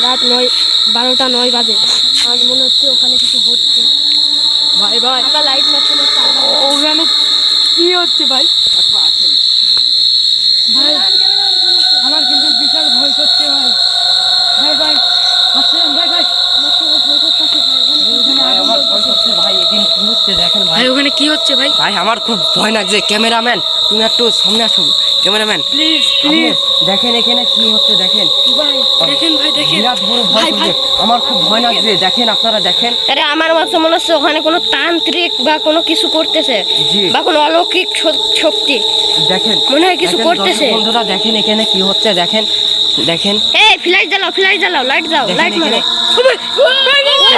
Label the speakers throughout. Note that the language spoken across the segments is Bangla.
Speaker 1: রাত 12টা 9 বাজে। আজ মনে হচ্ছে ওখানে কিছু হচ্ছে।
Speaker 2: ভাই ভাই
Speaker 1: আমরা লাইট মারতে মারতে
Speaker 2: ওখানে কি হচ্ছে ভাই? ভাই আমার কিন্তু বিশাল ভয় করছে ভাই। ভাই ভাই আসছেন ভাই ভাই
Speaker 1: আমার তো ভয় করতেছে ভাই।
Speaker 3: আমার ভয় করছে ভাই, এখানে কি হচ্ছে দেখেন ভাই।
Speaker 2: ভাই ওখানে কি হচ্ছে ভাই?
Speaker 3: ভাই আমার খুব ভয় লাগছে। ক্যামেরাম্যান তুমি একটু সামনে আসো। ক্যামেরাম্যান
Speaker 2: প্লিজ
Speaker 3: আপনি
Speaker 2: প্লিজ
Speaker 3: দেখেন এখানে কি হচ্ছে দেখেন।
Speaker 2: ভাই দেখেন ভাই দেখেন।
Speaker 3: বিরাট বড় ভয়
Speaker 2: ভাই, ভাই।
Speaker 3: করছে। আমার খুব ভয় লাগছে। দেখেন আপনারা দেখেন।
Speaker 1: আরে আমার মনে হচ্ছে ওখানে কোনো তান্ত্রিক বা কোনো কিছু করতেছে
Speaker 3: জি।
Speaker 1: বা কোনো অলৌকিক শক্তি
Speaker 3: দেখেন
Speaker 1: মনে হয় কিছু
Speaker 3: দেখেন,
Speaker 1: করতেছে।
Speaker 3: দর্শক বন্ধুরা দেখেন এখানে কি হচ্ছে দেখেন। দেখেন
Speaker 1: এই ফ্ল্যাশ জ্বালাও লাইট দাও,
Speaker 3: দেখেন
Speaker 1: লাইট মারো।
Speaker 3: এখানে।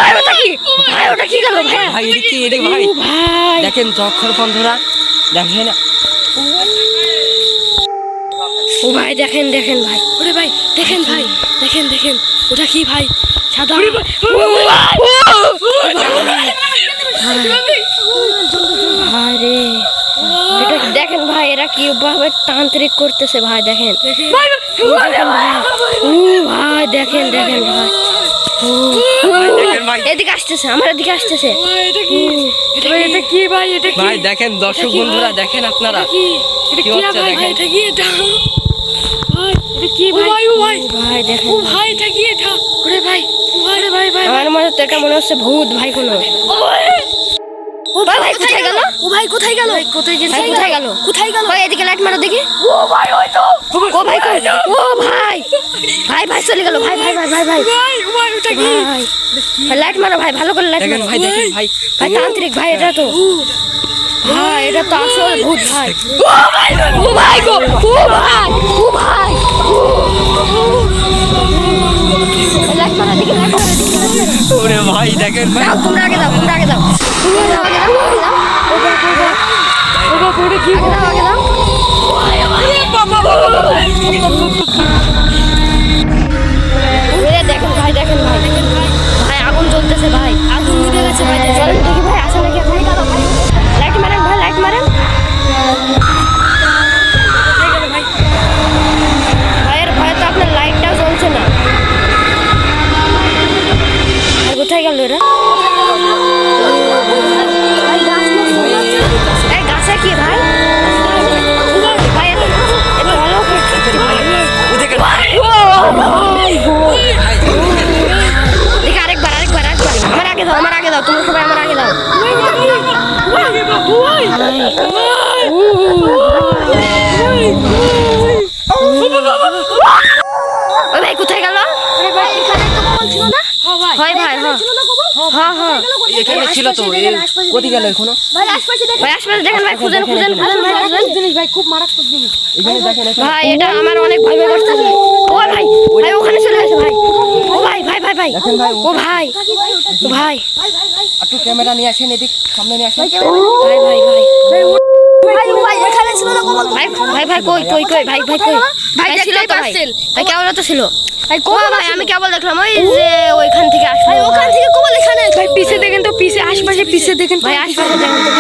Speaker 1: ভাই ওটা কি? ভাই ওটা কি গেল ভাই?
Speaker 3: ভাই এটা কি এটা ভাই?
Speaker 1: ও ভাই
Speaker 3: দেখেন দর্শক বন্ধুরা দেখেন।
Speaker 1: ও ভাই দেখেন ভাই।
Speaker 2: ওরে ভাই দেখেন ভাই দেখেন ওটা কি ভাই? সাদা
Speaker 1: আরে এটা দেখেন ভাই, এরা কি ভাবে তান্ত্রিক করতেছে ভাই। দেখেন ভাই দেখেন ভাই।
Speaker 3: দেখেন ভাই।
Speaker 1: এদিকে আসতেছে, আমার এদিকে আসতেছে।
Speaker 2: এটা কি? এটা কি ভাই? এটা কি
Speaker 3: ভাই দেখেন দর্শক বন্ধুরা দেখেন আপনারা
Speaker 2: কি? এটা
Speaker 3: কি
Speaker 2: কি
Speaker 3: হচ্ছে
Speaker 2: ভাই?
Speaker 3: দেখেন।
Speaker 2: এটা কি? এটা ভাই এটা কি ভাই? ও ভাই
Speaker 1: ভাই দেখেন
Speaker 2: ও ভাই এটা কি? এটা ওরে ভাই ওরে ভাই ভাই
Speaker 1: আমার মনে তো এটা মনে হচ্ছে ভূত ভাই কোনো।
Speaker 2: ও
Speaker 1: ভাই ভাই কোথায় গেল?
Speaker 2: ও ভাই কোথায় গেল? কোথায় গেল?
Speaker 1: ভাই কোথায় গেল?
Speaker 2: কোথায় গেল?
Speaker 1: ভাই এদিকে লাইট মারো দেখি।
Speaker 2: ও ভাই ওই তো
Speaker 1: ও ভাই কই? ও ভাই চলে গেল। ভাই
Speaker 2: ভাই ও ভাই ওটা কি?
Speaker 1: ভাই লাইট মারো ভাই, ভালো করে লাইট
Speaker 3: দেখেন
Speaker 1: মারো
Speaker 3: ভাই দেখেন ভাই।
Speaker 1: ভাই তান্ত্রিক ভাই এটা তো। ভাই এটা তো আসল ভূত ভাই। ও ভাই গো ও ভাই লাইট মারো দেখি, লাইট মারো দেখি।
Speaker 3: ওরে ভাই দেখেন ভাই।
Speaker 1: দাও তোমরা আগে দাও।
Speaker 2: ও বাবা ওটা কি?
Speaker 1: আগে দাও। দেখেন ভাই ভাই আগুন জ্বলতেছে ভাই।
Speaker 2: আগুন নিভে গেছে ভাই।
Speaker 1: চলেন দেখি ভাই আসে নাকি। লাইট মারেন ভাই, লাইট মারেন। ভাইয়ের ভয়ে তো আপনার লাইটটাও জ্বলছে না। আর কোথায় গেল এরা? এই গাছে কি ভাই? ভাই এটা অলৌকিক।
Speaker 3: ও দেখেন
Speaker 1: দেখি আরেকবার। আমার আগে দাও তোমরা সবাই, আমার আগে দাও। ওই ভাই কোথায় গেল? হয় ভাই হ্যাঁ
Speaker 3: এখানে ছিল তো কোথায় গেল এখনো?
Speaker 1: ভাই আশপাশে দেখেন ভাই, খুঁজেন ভাই
Speaker 2: জিনিস ভাই খুব মারাত্মক জিনিস।
Speaker 3: এখানে দেখেন এখানে।
Speaker 1: ভাই এটা আমার অনেক ভয় করতেছে। ও ভাই ওখানে চলে গেছে ভাই। ও ভাই
Speaker 3: দেখেন ভাই,
Speaker 1: ও ভাই
Speaker 3: একটু ক্যামেরা নিয়ে আসেন এদিক সামনে নিয়ে আসেন।
Speaker 1: ভাই এখানে ছিল না কমল। ভাই কই ভাই ছিল তো ভাই কেমন তো ছিল ভাই। ভাই আমি কেবল দেখলাম ওই যে ওইখান থেকে আসলো।
Speaker 2: ওখান থেকে কমল এখানে। ভাই পিছে দেখেন তো, পিছে আশপাশে পিছে দেখেন
Speaker 1: ভাই আশপাশে দেখেন তো।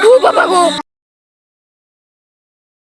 Speaker 1: ও বাবা গো